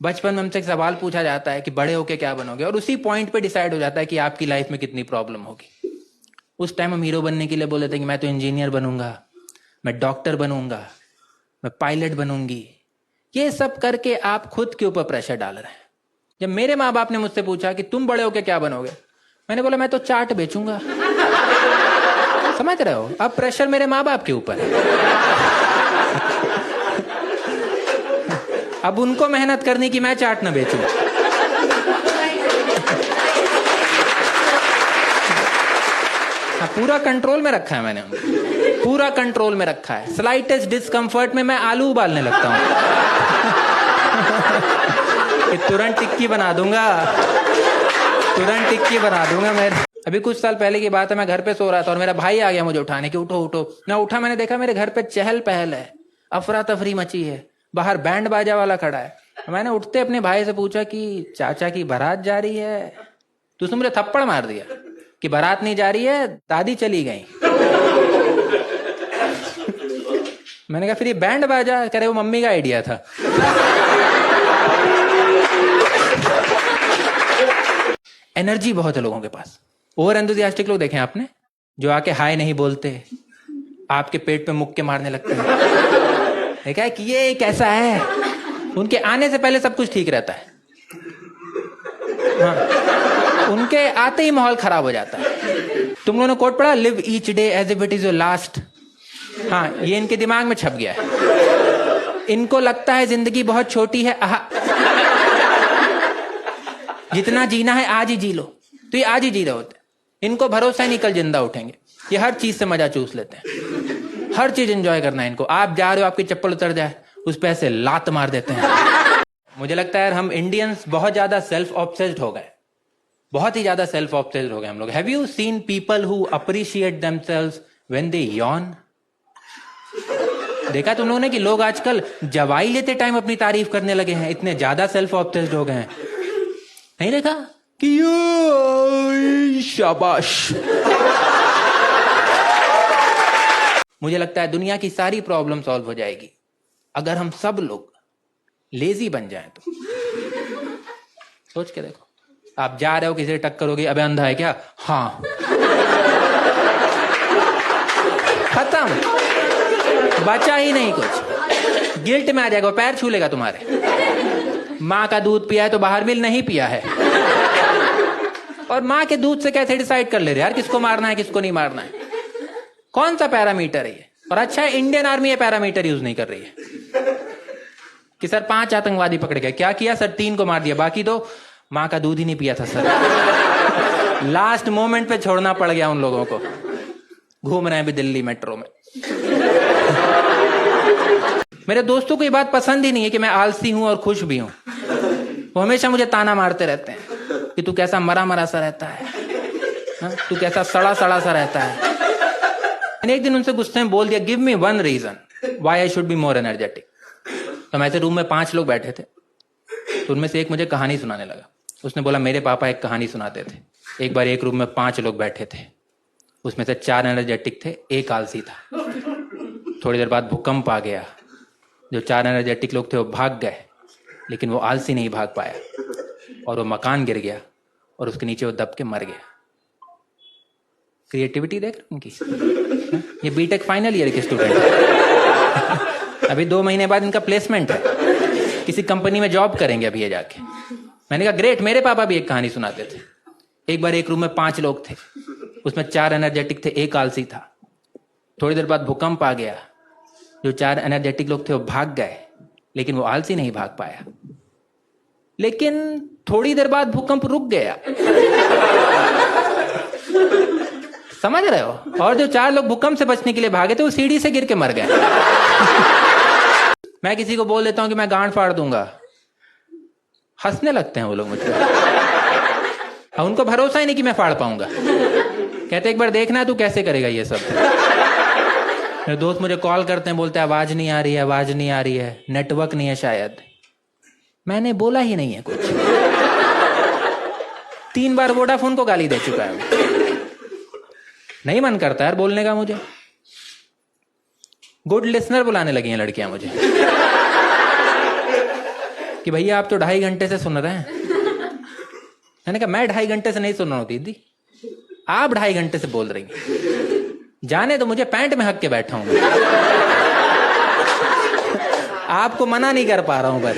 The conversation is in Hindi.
बचपन में हमसे एक सवाल पूछा जाता है कि बड़े होके क्या बनोगे, और उसी पॉइंट पे डिसाइड हो जाता है कि आपकी लाइफ में कितनी प्रॉब्लम होगी। उस टाइम हम हीरो बनने के लिए बोले थे कि मैं तो इंजीनियर बनूंगा, मैं डॉक्टर बनूंगा, मैं पायलट बनूंगी। ये सब करके आप खुद के ऊपर प्रेशर डाल रहे हैं। जब मेरे माँ बाप ने मुझसे पूछा कि तुम बड़े होके क्या बनोगे, मैंने बोला मैं तो चाट बेचूंगा। समझ रहे हो? अब प्रेशर मेरे माँ बाप के ऊपर है। अब उनको मेहनत करनी कि मैं चाट ना बेचूं। हाँ, पूरा कंट्रोल में रखा है मैंने उनको, पूरा कंट्रोल में रखा है। स्लाइटेस्ट डिस्कंफर्ट में मैं आलू उबालने लगता हूँ। कि तुरंत टिक्की बना दूंगा, तुरंत टिक्की बना दूंगा मैं। अभी कुछ साल पहले की बात है, मैं घर पे सो रहा था और मेरा भाई आ गया मुझे उठाने की, उठो उठो। मैं उठा, मैंने देखा मेरे घर पे चहल पहल है, अफरा तफरी मची है, बाहर बैंड बाजा वाला खड़ा है। मैंने उठते अपने भाई से पूछा कि चाचा की बारात जा रही है? तो उसने मुझे थप्पड़ मार दिया कि बारात नहीं जा रही है, दादी चली गई। मैंने कहा फिर ये बैंड बाजा? कह रहे वो मम्मी का आइडिया था। एनर्जी बहुत है लोगों के पास। ओवर एंथुसियास्टिक लोग देखे आपने, जो आके हाय नहीं बोलते, आपके पेट पे मुक्के मारने लगते हैं। देखा है कि ये कैसा है? उनके आने से पहले सब कुछ ठीक रहता है। हाँ, उनके आते ही माहौल खराब हो जाता है। तुम लोगों ने कोट पढ़ा, live each day as if it is your last. हाँ, ये इनके दिमाग में छप गया है। इनको लगता है जिंदगी बहुत छोटी है, जितना जीना है आज ही जी लो, तो ये आज ही जी रहे होते। इनको भरोसा ही नहीं कल जिंदा उठेंगे। ये हर चीज से मजा चूस लेते हैं, हर चीज एंजॉय करना है इनको। आप जा रहे हो, आपकी चप्पल उतर जाए, उस पे ऐसे लात मार देते हैं। मुझे लगता है यार हम इंडियंस बहुत ज्यादा सेल्फ ऑब्सेस्ड हो गए, बहुत ही ज्यादा सेल्फ ऑब्सेस्ड हो गए हम लोग। Have you seen people who appreciate themselves when they Yon? देखा तुम लोगों ने कि लोग आजकल दवाई लेते टाइम अपनी तारीफ करने लगे हैं, इतने ज्यादा सेल्फ ऑब्सेस्ड हो गए हैं। नहीं देखा कि शाबाश। मुझे लगता है दुनिया की सारी प्रॉब्लम सॉल्व हो जाएगी अगर हम सब लोग लेजी बन जाएं। तो सोच के देखो, आप जा रहे हो, किसी से टक्कर होगी, अबे अंधा है क्या? हाँ, खत्म, बचा ही नहीं कुछ। गिल्ट में आ जाएगा, पैर छू लेगा तुम्हारे। माँ का दूध पिया है तो बाहर मिल नहीं पिया है। और माँ के दूध से कैसे डिसाइड कर ले रहे यार किसको मारना है किसको नहीं मारना है? कौन सा पैरामीटर है ये? और अच्छा है इंडियन आर्मी ये पैरामीटर यूज नहीं कर रही है कि सर 5 आतंकवादी पकड़े गए, क्या किया सर? 3 को मार दिया, बाकी तो माँ का दूध ही नहीं पिया था सर। लास्ट मोमेंट पे छोड़ना पड़ गया उन लोगों को। घूम रहे हैं भी दिल्ली मेट्रो में। मेरे दोस्तों को ये बात पसंद ही नहीं है कि मैं आलसी हूं और खुश भी हूं। वो हमेशा मुझे ताना मारते रहते हैं कि तू कैसा मरा मरा सा रहता है, तू कैसा सड़ा सड़ा सा रहता है। मैंने एक दिन उनसे गुस्से में बोल दिया, give me one reason why I should be more energetic. तो मैं ऐसे रूम में 5 लोग बैठे थे, तो उनमें से एक मुझे कहानी सुनाने लगा। उसने बोला मेरे पापा एक कहानी सुनाते थे। एक बार एक रूम में 5 लोग बैठे थे, उसमें से 4 एनर्जेटिक थे, एक आलसी था। थोड़ी देर बाद भूकंप आ गया, जो 4 एनर्जेटिक लोग थे वो भाग गए, लेकिन वो आलसी नहीं भाग पाया और वो मकान गिर गया और उसके नीचे वो दब के मर गया। क्रिएटिविटी देख रहे उनकी। ये बीटेक फाइनल ईयर के स्टूडेंट है। अभी 2 महीने बाद इनका प्लेसमेंट है, किसी कंपनी में जॉब करेंगे अभी ये जाके। मैंने कहा ग्रेट, मेरे पापा भी एक कहानी सुनाते थे। एक बार एक रूम में 5 लोग थे, उसमें 4 एनर्जेटिक थे, एक आलसी था। थोड़ी देर बाद भूकंप आ गया, जो 4 एनर्जेटिक लोग थे वो भाग गए, लेकिन वो आलसी नहीं भाग पाया। लेकिन थोड़ी देर बाद भूकंप रुक गया। समझ रहे हो? और जो 4 लोग भूकंप से बचने के लिए भागे थे वो सीढ़ी से गिर के मर गए। मैं किसी को बोल देता हूं कि मैं गांड फाड़ दूंगा, हंसने लगते हैं वो लोग मुझे। उनको भरोसा ही नहीं कि मैं फाड़ पाऊंगा। कहते एक बार देखना है तू कैसे करेगा ये सब। मेरे दोस्त मुझे कॉल करते हैं, बोलते हैं आवाज नहीं आ रही है, आवाज नहीं आ रही है, नेटवर्क नहीं है शायद। मैंने बोला ही नहीं है कुछ। 3 बार वोडाफोन को गाली दे चुका है। नहीं मन करता यार बोलने का मुझे। गुड लिसनर बुलाने लगी हैं लड़कियां मुझे कि भैया आप तो 2.5 घंटे से सुन रहे हैं। मैंने कहा मैं 2.5 घंटे से नहीं सुन रहा हूं दीदी, आप 2.5 घंटे से बोल रही हैं। जाने तो मुझे पैंट में हक के बैठा हूं मैं। आपको मना नहीं कर पा रहा हूं बस।